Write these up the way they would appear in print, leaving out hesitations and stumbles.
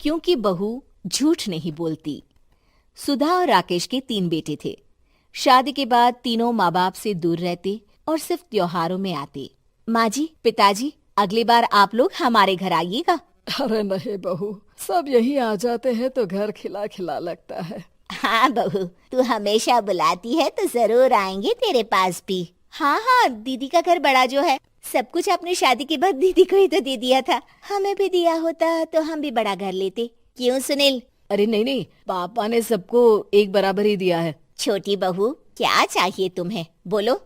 क्योंकि बहू झूठ नहीं बोलती। सुधा और राकेश के 3 बेटे थे। शादी के बाद तीनों माँ बाप से दूर रहते और सिर्फ त्योहारों में आते। माँ जी, पिताजी, अगली बार आप लोग हमारे घर आइएगा। अरे नहीं बहू, सब यहीं आ जाते हैं तो घर खिला खिला लगता है। हाँ बहू, तू हमेशा बुलाती है तो जरूर आएंगे तेरे पास भी। हाँ हाँ, दीदी का घर बड़ा जो है, सब कुछ अपनी शादी के बाद दीदी को ही तो दे दिया था। हमें भी दिया होता तो हम भी बड़ा घर लेते। क्यों सुनील? अरे नहीं नहीं, पापा ने सबको एक बराबर ही दिया है। छोटी बहू, क्या चाहिए तुम्हें, बोलो।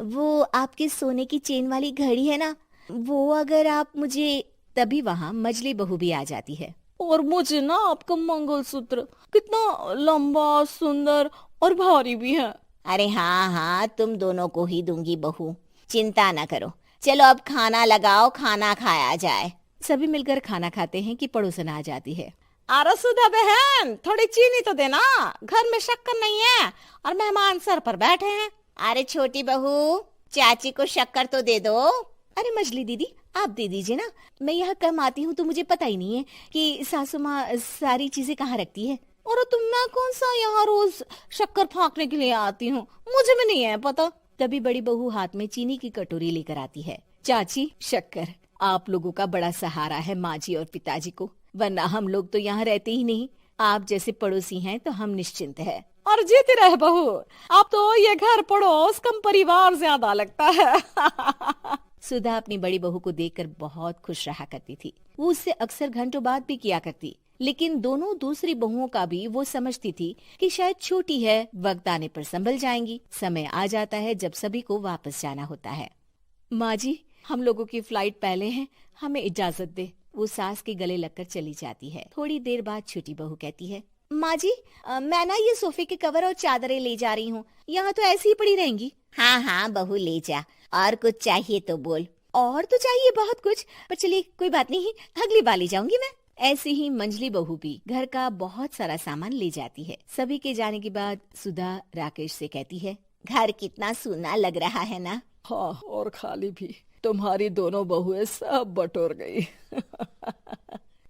वो आपके सोने की चेन वाली घड़ी है ना, वो अगर आप मुझे, तभी वहाँ मजली बहू भी आ जाती है। और मुझे ना आपका मंगलसूत्र, कितना लंबा, सुंदर और भारी भी है। अरे हाँ हाँ, तुम दोनों को ही दूंगी बहू, चिंता न करो। चलो अब खाना लगाओ, खाना खाया जाए। सभी मिलकर खाना खाते हैं कि पड़ोसन आ जाती है। अरे सुधा बहन, थोड़ी चीनी तो देना, घर में शक्कर नहीं है और मेहमान सर पर बैठे हैं। अरे छोटी बहू, चाची को शक्कर तो दे दो। अरे मजली दीदी, आप दे दीजिए ना, मैं यहाँ कम आती हूँ तो मुझे पता ही नहीं है कि सासू माँ सारी चीजें कहाँ रखती है। और तुम, मैं कौन सा यहाँ रोज शक्कर फाँकने के लिए आती हूँ, मुझे भी नहीं है पता। तभी बड़ी बहू हाथ में चीनी की कटोरी लेकर आती है। चाची, शक्कर आप लोगों का बड़ा सहारा है माँ जी और पिताजी को, वरना हम लोग तो यहाँ रहते ही नहीं। आप जैसे पड़ोसी हैं तो हम निश्चिंत है। और जीती रहे बहू, आप तो ये घर पड़ोस कम परिवार ज्यादा लगता है। सुधा अपनी बड़ी बहू को देखकर बहुत खुश रहा करती थी। वो उससे अक्सर घंटों बात भी किया करती, लेकिन दोनों दूसरी बहुओं का भी वो समझती थी कि शायद छोटी है, वक्त आने पर संभल जाएंगी। समय आ जाता है जब सभी को वापस जाना होता है। माँ जी, हम लोगों की फ्लाइट पहले है, हमें इजाजत दे। वो सास के गले लगकर चली जाती है। थोड़ी देर बाद छोटी बहू कहती है, माँ जी, मैं ना ये सोफे के कवर और चादरें ले जा रही हूँ, यहाँ तो ऐसी ही पड़ी रहेंगी। हाँ हाँ बहू, ले जा, और कुछ चाहिए तो बोल। और तो चाहिए बहुत कुछ, पर चलिए कोई बात नहीं, अगली बार ले जाऊंगी मैं। ऐसे ही मंजली बहू भी घर का बहुत सारा सामान ले जाती है। सभी के जाने के बाद सुधा राकेश से कहती है, घर कितना सूना लग रहा है ना। हाँ, और खाली भी। तुम्हारी दोनों बहुएं सब बटोर गई।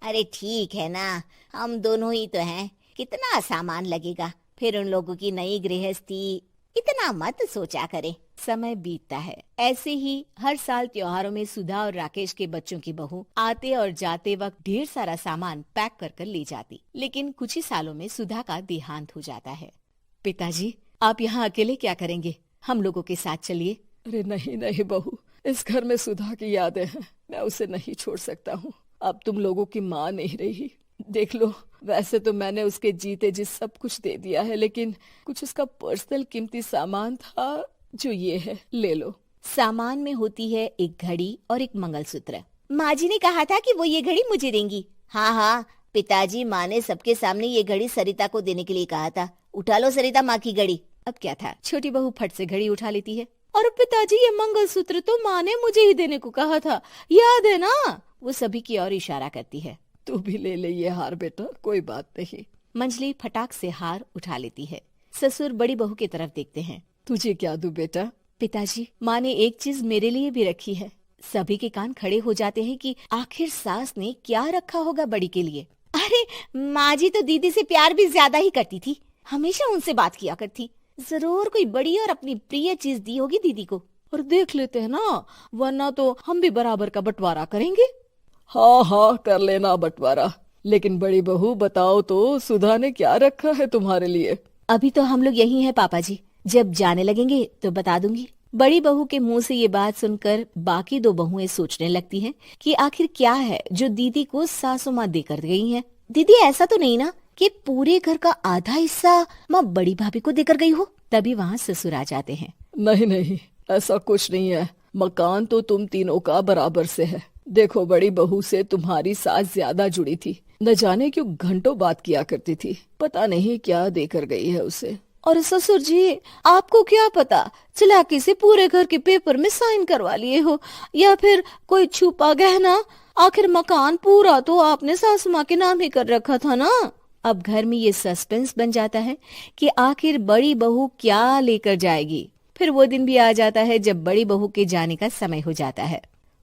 अरे ठीक है ना, हम दोनों ही तो हैं, कितना सामान लगेगा, फिर उन लोगों की नई गृहस्थी, इतना मत सोचा करे। समय बीतता है। ऐसे ही हर साल त्योहारों में सुधा और राकेश के बच्चों की बहू आते और जाते वक्त ढेर सारा सामान पैक कर कर ले जाती। लेकिन कुछ ही सालों में सुधा का देहांत हो जाता है। पिताजी, आप यहाँ अकेले क्या करेंगे, हम लोगों के साथ चलिए। अरे नहीं नहीं बहू, इस घर में सुधा की यादें हैं, मैं उसे नहीं छोड़ सकता हूँ। अब तुम लोगों की माँ नहीं रही। देख लो, वैसे तो मैंने उसके जीते जी सब कुछ दे दिया है, लेकिन कुछ उसका पर्सनल कीमती सामान था जो ये है, ले लो। सामान में होती है एक घड़ी और एक मंगलसूत्र। माँ जी ने कहा था कि वो ये घड़ी मुझे देंगी। हाँ हाँ, पिताजी, माँ ने सबके सामने ये घड़ी सरिता को देने के लिए कहा था। उठा लो सरिता माँ की घड़ी। अब क्या था, छोटी बहू फट से घड़ी उठा लेती है। और पिताजी, ये मंगलसूत्र तो माँ ने मुझे ही देने को कहा था, याद है ना। वो सभी की ओर इशारा करती है। तू भी ले ले ये हार बेटा, कोई बात नहीं। मंजली फटाक से हार उठा लेती है। ससुर बड़ी बहू की तरफ देखते हैं। तुझे क्या दूं बेटा? पिताजी, माँ ने एक चीज मेरे लिए भी रखी है। सभी के कान खड़े हो जाते हैं कि आखिर सास ने क्या रखा होगा बड़ी के लिए। अरे माँ जी तो दीदी से प्यार भी ज्यादा ही करती थी, हमेशा उनसे बात किया करती। जरूर कोई बड़ी और अपनी प्रिय चीज दी होगी दीदी को। और देख लेते हैं ना, वरना तो हम भी बराबर का बंटवारा करेंगे। हाँ हाँ, कर लेना बंटवारा। लेकिन बड़ी बहू बताओ तो, सुधा ने क्या रखा है तुम्हारे लिए? अभी तो हम लोग यही हैं पापा जी, जब जाने लगेंगे तो बता दूंगी। बड़ी बहू के मुंह से ये बात सुनकर बाकी 2 बहुएं सोचने लगती हैं कि आखिर क्या है जो दीदी को सासू माँ देकर गई हैं। दीदी, ऐसा तो नहीं ना कि पूरे घर का आधा हिस्सा माँ बड़ी भाभी को देकर गई हो। तभी वहाँ ससुर आ जाते हैं। नहीं नहीं, ऐसा कुछ नहीं है। मकान तो तुम तीनों का बराबर से है। देखो, बड़ी बहू से तुम्हारी सास ज्यादा जुड़ी थी, न जाने क्यों घंटों बात किया करती थी। पता नहीं क्या देकर गई है उसे। और ससुर जी, आपको क्या पता, चालाकी से पूरे घर के पेपर में साइन करवा लिए हो, या फिर कोई छुपा गहना। आखिर मकान पूरा तो आपने सासू माँ के नाम ही कर रखा था ना। अब घर में ये सस्पेंस बन जाता है कि आखिर बड़ी बहू क्या लेकर जाएगी। फिर वो दिन भी आ जाता है जब बड़ी बहू के जाने का समय हो जाता है।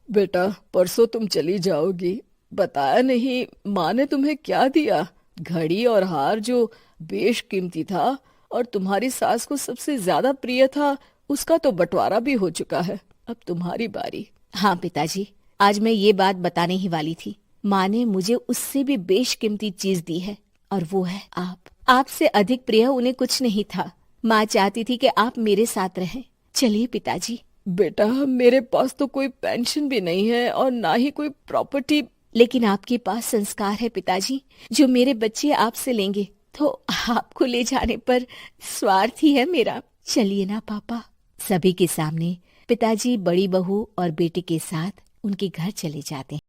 बेटा, परसों तुम चली जाओगी, बताया नहीं, माँ ने तुम्हें क्या दिया? घड़ी और हार जो बेशकीमती था और तुम्हारी सास को सबसे ज्यादा प्रिय था, उसका तो बंटवारा भी हो चुका है। अब तुम्हारी बारी। हाँ पिताजी, आज मैं ये बात बताने ही वाली थी। माँ ने मुझे उससे भी बेशकीमती चीज दी है और वो है आप। आपसे अधिक प्रिय उन्हें कुछ नहीं था। माँ चाहती थी कि आप मेरे साथ रहें। चलिए पिताजी। बेटा, मेरे पास तो कोई पेंशन भी नहीं है और ना ही कोई प्रॉपर्टी। लेकिन आपके पास संस्कार है पिताजी, जो मेरे बच्चे आपसे लेंगे, तो आपको ले जाने पर स्वार्थ ही है मेरा। चलिए ना पापा। सभी के सामने पिताजी बड़ी बहू और बेटे के साथ उनके घर चले जाते हैं।